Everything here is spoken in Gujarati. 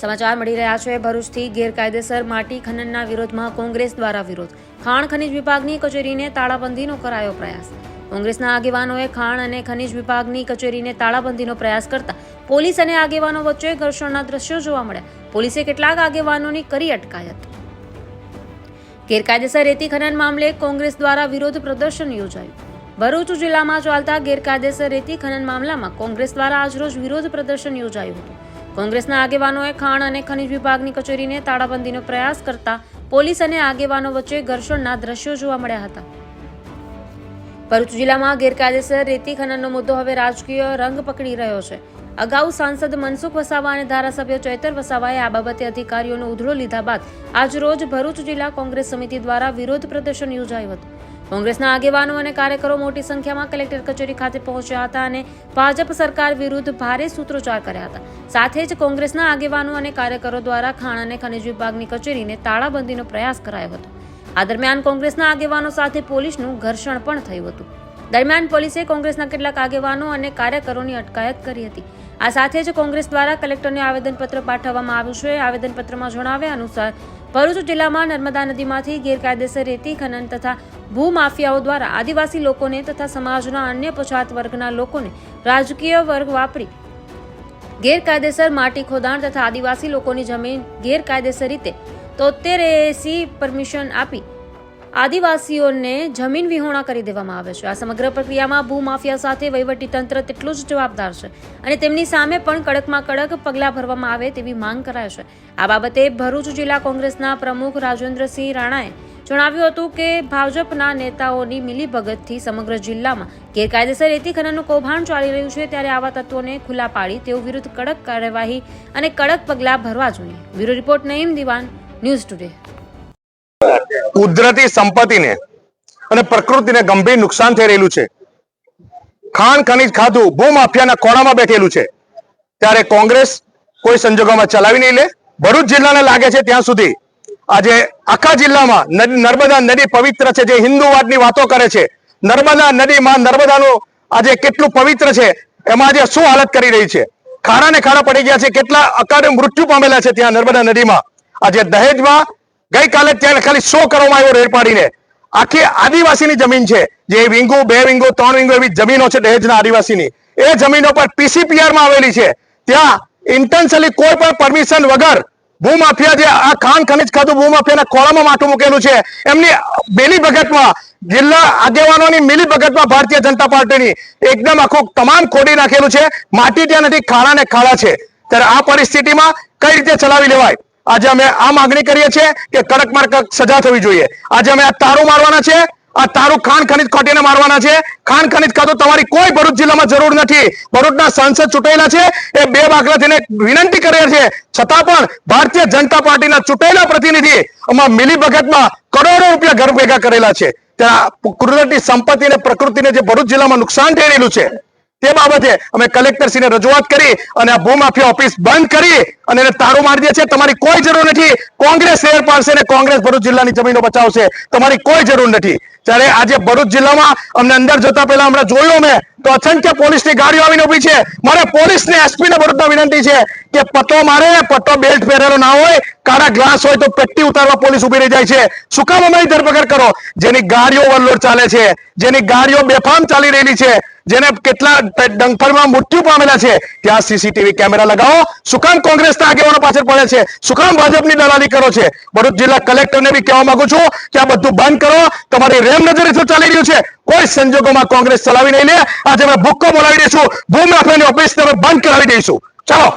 સમાચાર મળી રહ્યા છે ભરૂચથી ગેરકાયદેસર માટી ખનનના વિરોધમાં કોંગ્રેસ દ્વારા વિરોધ. ખાણ ખનીજ વિભાગની કચેરીને તાળાબંધીનો કરાયો પ્રયાસ. કોંગ્રેસના આગેવાનોએ ખાણ અને ખનીજ વિભાગની કચેરીને તાળાબંધીનો પ્રયાસ કરતા પોલીસ અને આગેવાનો વચ્ચે ઘર્ષણના દ્રશ્યો જોવા મળ્યા. પોલીસે કેટલાક આગેવાનોની કરી અટકાયત. ગેરકાયદેસર રેતી ખનન મામલે કોંગ્રેસ દ્વારા વિરોધ પ્રદર્શન યોજાયું. ભરૂચ જિલ્લામાં ચાલતા ગેરકાયદેસર રેતી ખનન મામલામાં કોંગ્રેસ દ્વારા આજરોજ વિરોધ પ્રદર્શન યોજાયું હતું. કોંગ્રેસના આગેવાનોએ ખાણ અને ખનીજ વિભાગની કચેરીને તાળાબંધીનો પ્રયાસ કરતા પોલીસ અને આગેવાનો વચ્ચે ઘર્ષણના દ્રશ્યો જોવા મળ્યા હતા. ભરૂચ જિલ્લામાં ગેરકાયદેસર રેતી ખનનનો મુદ્દો હવે રાજકીય રંગ પકડી રહ્યો છે. અગાઉ સાંસદ મનસુખ વસાવા અને ધારાસભ્ય ચૈતર વસાવાએ આ બાબતે અધિકારીઓનો ઉધડો લીધા બાદ આજરોજ ભરૂચ જિલ્લા કોંગ્રેસ સમિતિ દ્વારા વિરોધ પ્રદર્શન યોજાયું હતું. કોંગ્રેસના આગેવાનો અને કાર્યકરો મોટી સંખ્યામાં કલેક્ટર કચેરી ખાતે પહોંચ્યા હતા અને ભાજપ સરકાર વિરુદ્ધ ભારે સૂત્રોચ્ચાર કર્યા હતા. સાથે જ કોંગ્રેસના આગેવાનો અને કાર્યકરો દ્વારા ખાણ અને ખનીજ વિભાગની કચેરીને તાળાબંધીનો પ્રયાસ કરાયો હતો. આ દરમિયાન કોંગ્રેસના આગેવાનો સાથે પોલીસનું ઘર્ષણ પણ થયું હતું. દરમિયાન પોલીસે કોંગ્રેસના કેટલાક આગેવાનો અને કાર્યકરોની અટકાયત કરી હતી. આ સાથે જ કોંગ્રેસ દ્વારા કલેક્ટરને આવેદનપત્ર પાઠવવામાં આવ્યું છે. આવેદનપત્રમાં જણાવ્યા અનુસાર ભરૂચ જિલ્લામાં નર્મદા નદીમાંથી ગેરકાયદેસર રેતી ખનન તથા ભૂમાફિયાઓ દ્વારા આદિવાસી લોકોને તથા સમાજના અન્ય પછાત વર્ગના લોકોને રાજકીય વર્ગ વાપરી ગેરકાયદેસર માટી ખોદાણ તથા આદિવાસી લોકોની જમીન ગેરકાયદેસર રીતે 73 પરમિશન આપી આદિવાસીઓને જમીન વિહોણા કરી દેવામાં આવે છે. આ સમગ્ર પ્રક્રિયામાં ભૂમાફિયા સાથે વહીવટીતંત્ર તેટલું જ જવાબદાર છે અને તેમની સામે પણ કડકમાં કડક પગલાં ભરવામાં આવે તેવી માંગ કરાય છે. આ બાબતે ભરૂચ જિલ્લા કોંગ્રેસના પ્રમુખ રાજેન્દ્રસિંહ રાણાએ જણાવ્યું હતું કે ભાજપના નેતાઓની મિલીભગતથી સમગ્ર જિલ્લામાં ગેરકાયદેસર રેતી ખનનનું કૌભાંડ ચાલી રહ્યું છે, ત્યારે આવા તત્વોને ખુલ્લા પાડી તેઓ વિરુદ્ધ કડક કાર્યવાહી અને કડક પગલાં ભરવા જોઈએ. બ્યુરો રિપોર્ટ નઈમ દિવાન, ન્યૂઝ ટુડે. કુદરતી સંપત્તિને અને પ્રકૃતિને ગંભીર નુકસાન થઈ રહેલું છે. ખાણ ખનીજ ખાધું ભૂમાફિયાના કોણામાં બેઠેલું છે, ત્યારે કોંગ્રેસ કોઈ સંજોગોમાં ચલાવી નહીં લે. ભરૂચ જિલ્લાને લાગે છે ત્યાં સુધી આજે આખા જિલ્લામાં નર્મદા નદી પવિત્ર છે. જે હિન્દુવાદની વાતો કરે છે, નર્મદા નદીમાં નર્મદાનું આજે કેટલું પવિત્ર છે, એમાં આજે શું હાલત કરી રહી છે. ખાડા ને ખાડા પડી ગયા છે, કેટલા અકાળે મૃત્યુ પામેલા છે ત્યાં નર્મદા નદીમાં. આજે દહેજમાં ગઈકાલે ત્યાં ખાલી 100 કરવામાં આવ્યો રેડ પાડીને. આખી આદિવાસીની જમીન છે, જે વિંગુ 2 વિંગુ 3 વિંગુ એવી જમીનો છે દહેજના આદિવાસીની. એ જમીનો પર PCPR માં આવેલી છે. ત્યાં ઇન્ટેન્શનલી કોઈ પણ પરમિશન વગર ભૂમાફિયા જે આ ખાણ ખનીજ ખાધું ભૂમાફિયાના ખોળામાં માથું મૂકેલું છે, એમની મિલીભગતમાં જિલ્લા આગેવાનોની મિલીભગતમાં ભારતીય જનતા પાર્ટીની એકદમ આખું તમામ ખોડી નાખેલું છે. માટી ત્યાં નથી, ખાડા ને ખાડા છે. ત્યારે આ પરિસ્થિતિમાં કઈ રીતે ચલાવી લેવાય? આજે અમે આ માંગણી કરીએ છીએ કે કડકમાં કડક સજા થવી જોઈએ. આજે અમે આ તારું મારવાના છે, આ તારું ખાણ ખનીજ ખોટીને મારવાના છે. ખાણ ખનીજ ખાધું તમારી કોઈ ભરૂચ જિલ્લામાં જરૂર નથી. ભરૂચના સાંસદ ચૂંટાયેલા છે, એ 2 બાકડા થઈને વિનંતી કરે છે, છતાં પણ ભારતીય જનતા પાર્ટીના ચૂંટાયેલા પ્રતિનિધિ આમાં મિલીભગતમાં કરોડો રૂપિયા ઘર ભેગા કરેલા છે. ત્યાં કુદરતી સંપત્તિ અને પ્રકૃતિને જે ભરૂચ જિલ્લામાં નુકસાન થઈ રહેલું છે, તે બાબતે અમે કલેક્ટરશ્રીને રજૂઆત કરી અને આ ભૂમાફિયા ઓફિસ બંધ કરી અને એને તાળું મારી દે છે. તમારી કોઈ જરૂર નથી. કોંગ્રેસ શહેર પાડશે અને કોંગ્રેસ ભરૂચ જિલ્લાની જમીનો બચાવશે. તમારી કોઈ જરૂર નથી. ત્યારે આજે ભરૂચ જિલ્લામાં અમને અંદર જતા પહેલા હમણાં જોયું અમે તો અસંખ્ય પોલીસની ગાડીઓ આવીને ઉભી છે. મારે પોલીસને SP ને ભરૂચમાં વિનંતી છે કે પટ્ટો મારે, પટ્ટો બેલ્ટ પહેરેલો ના હોય, કાળા ગ્લાસ હોય તો પેટ્ટી ઉતારવા પોલીસ ઉભી રહી જાય છે. શું કામ અમારી ધરપકડ કરો? જેની ગાડીઓ ઓવરલોડ ચાલે છે, જેની ગાડીઓ બેફામ ચાલી રહેલી છે, જેને કેટલા ડંખરમાં મૃત્યુ પામેલા છે, ત્યાં CCTV કેમેરા લગાવો. શું કામ કોંગ્રેસના આગેવાનો પાછળ પડે છે? શું કામ ભાજપની દલાલી કરો છે? ભરૂચ જિલ્લા કલેક્ટરને બી કહેવા માંગુ છું કે આ બધું બંધ કરો. તમારી રેમ નજરે શું ચાલી રહ્યું છે, કોઈ સંજોગોમાં કોંગ્રેસ ચલાવી નહીં લે. આજે અમે ભૂક્કો બોલાવી દઈશું, ભૂમાફિયાની ઓફિસ તમે બંધ કરાવી દઈશું. ચાલો.